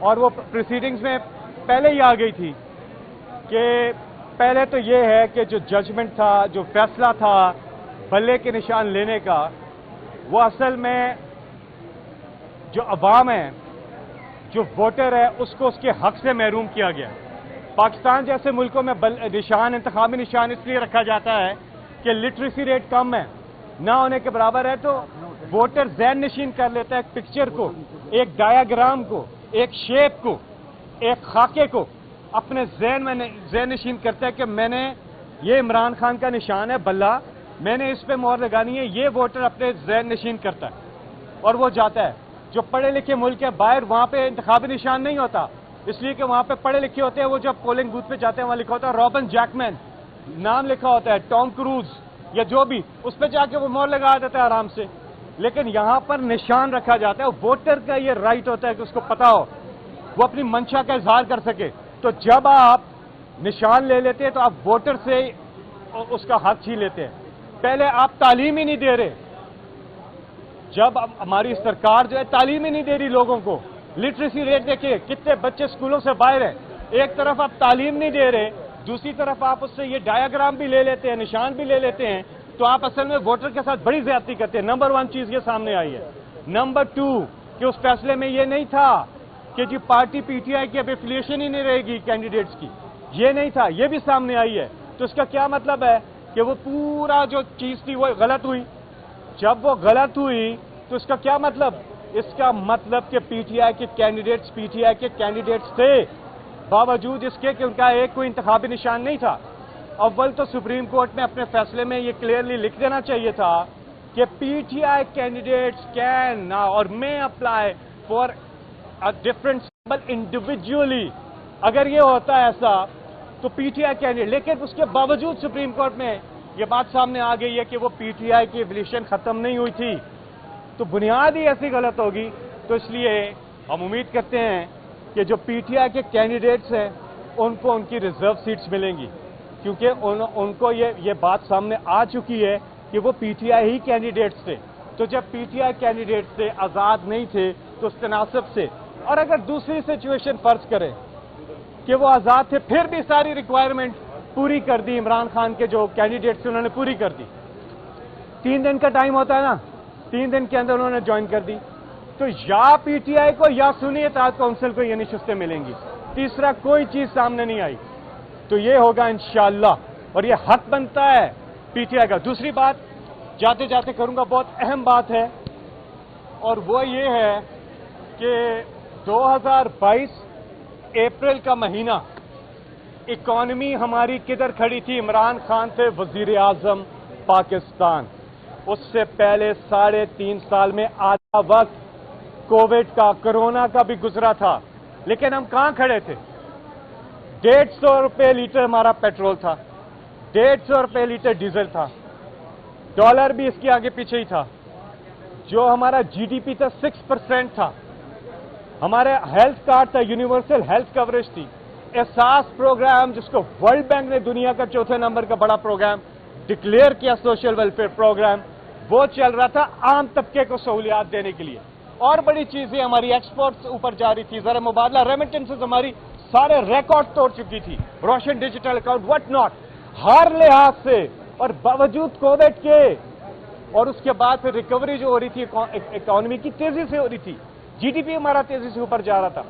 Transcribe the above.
اور وہ پروسیڈنگز میں پہلے ہی آ گئی تھی کہ پہلے تو یہ ہے کہ جو ججمنٹ تھا، جو فیصلہ تھا بلے کے نشان لینے کا، وہ اصل میں جو عوام ہے، جو ووٹر ہے، اس کو اس کے حق سے محروم کیا گیا۔ پاکستان جیسے ملکوں میں نشان، انتخابی نشان اس لیے رکھا جاتا ہے کہ لٹریسی ریٹ کم ہے، نہ ہونے کے برابر ہے، تو ووٹر ذہن نشین کر لیتا ہے ایک پکچر کو، ایک ڈایاگرام کو، ایک شیپ کو، ایک خاکے کو اپنے ذہن نشین کرتا ہے کہ میں نے یہ عمران خان کا نشان ہے بلہ، میں نے اس پہ مہر لگانی ہے۔ یہ ووٹر اپنے ذہن نشین کرتا ہے اور وہ جاتا ہے۔ جو پڑھے لکھے ملک ہے باہر، وہاں پہ انتخابی نشان نہیں ہوتا، اس لیے کہ وہاں پہ پڑھے لکھے ہوتے ہیں، وہ جب پولنگ بوتھ پہ جاتے ہیں وہاں لکھا ہوتا ہے رابن جیکمین، نام لکھا ہوتا ہے، ٹام کروز یا جو بھی، اس پہ جا کے وہ مہر لگا دیتا ہے آرام سے۔ لیکن یہاں پر نشان رکھا جاتا ہے، ووٹر کا یہ رائٹ ہوتا ہے کہ اس کو پتا ہو، وہ اپنی منشا کا اظہار کر سکے۔ تو جب آپ نشان لے لیتے ہیں تو آپ ووٹر سے اس کا حق چھین لیتے ہیں۔ پہلے آپ تعلیم ہی نہیں دے رہے، جب ہماری سرکار جو ہے تعلیم ہی نہیں دے رہی لوگوں کو۔ لٹریسی ریٹ دیکھیں کتنے بچے سکولوں سے باہر ہیں، ایک طرف آپ تعلیم نہیں دے رہے، دوسری طرف آپ اس سے یہ ڈایاگرام بھی لے لیتے ہیں، نشان بھی لے لیتے ہیں، تو آپ اصل میں ووٹر کے ساتھ بڑی زیادتی کرتے ہیں۔ نمبر 1 چیز یہ سامنے آئی ہے۔ نمبر 2 کہ اس فیصلے میں یہ نہیں تھا کہ جی پارٹی پی ٹی آئی کی اب ایفیلیشن ہی نہیں رہے گی کینڈیڈیٹس کی، یہ نہیں تھا، یہ بھی سامنے آئی ہے۔ تو اس کا کیا مطلب ہے کہ وہ پورا جو چیز تھی وہ غلط ہوئی۔ جب وہ غلط ہوئی تو اس کا کیا مطلب؟ اس کا مطلب کہ پی ٹی آئی کے کینڈیڈیٹس تھے، باوجود اس کے کہ ان کا ایک کوئی انتخابی نشان نہیں تھا۔ اول تو سپریم کورٹ میں اپنے فیصلے میں یہ کلیئرلی لکھ دینا چاہیے تھا کہ P T I candidates can اور میں apply for different symbol individually. اگر یہ ہوتا ہے ایسا تو پی ٹی آئی کینڈیڈیٹ، لیکن اس کے باوجود سپریم کورٹ میں یہ بات سامنے آ گئی ہے کہ وہ پی ٹی آئی کی ایولیوشن ختم نہیں ہوئی تھی، تو بنیاد ہی ایسی غلط ہوگی۔ تو اس لیے ہم امید کرتے ہیں کہ جو پی ٹی آئی کے کینڈیڈیٹس ہیں ان کو ان کی ریزرو سیٹس ملیں گی، کیونکہ ان کو یہ بات سامنے آ چکی ہے کہ وہ P T I he candidates تھے۔ تو جب پی ٹی آئی کینڈیڈیٹس تھے، آزاد نہیں تھے، تو اس تناسب سے، اور اگر دوسری سچویشن فرض کریں کہ وہ آزاد تھے پھر بھی ساری ریکوائرمنٹ پوری کر دی، عمران خان کے جو کینڈیڈیٹس تھے انہوں نے پوری کر دی، 3 دن کا ٹائم ہوتا ہے نا، 3 دن کے اندر انہوں نے جوائن کر دی، تو یا پی ٹی آئی کو یا سنی اتحاد کونسل کو یہ نشستیں ملیں گی، تیسرا کوئی چیز سامنے نہیں آئی۔ تو یہ ہوگا انشاءاللہ، اور یہ حق بنتا ہے پی ٹی آئی کا۔ دوسری بات جاتے جاتے کروں گا، بہت اہم بات ہے، اور وہ یہ ہے کہ 2022 اپریل کا مہینہ اکانومی ہماری کدھر کھڑی تھی؟ عمران خان تھے وزیر اعظم پاکستان، اس سے پہلے 3.5 سال میں آدھا وقت کووڈ کا، کرونا کا بھی گزرا تھا، لیکن ہم کہاں کھڑے تھے؟ 150 روپے لیٹر ہمارا پیٹرول تھا، 150 روپے لیٹر ڈیزل تھا، ڈالر بھی اس کے آگے پیچھے ہی تھا، جو ہمارا جی ڈی پی تھا 6% تھا، ہمارے ہیلتھ کارڈ تھا، یونیورسل ہیلتھ کوریج تھی، احساس پروگرام جس کو ورلڈ بینک نے دنیا کا 4تھے نمبر کا بڑا پروگرام ڈکلیئر کیا، سوشل ویلفیئر پروگرام، وہ چل رہا تھا عام طبقے کو سہولیات دینے کے لیے، اور بڑی چیزیں ہماری ایکسپورٹس اوپر جا رہی تھی، زر مبادلہ ریمیٹنسز ہماری سارے ریکارڈ توڑ چکی تھی، روشن ڈیجیٹل اکاؤنٹ وٹ ناٹ، ہر لحاظ سے، اور باوجود کووڈ کے، اور اس کے بعد پھر ریکوری جو ہو رہی تھی اکانومی کی تیزی سے ہو رہی تھی، جی ڈی پی ہمارا تیزی سے اوپر جا رہا تھا،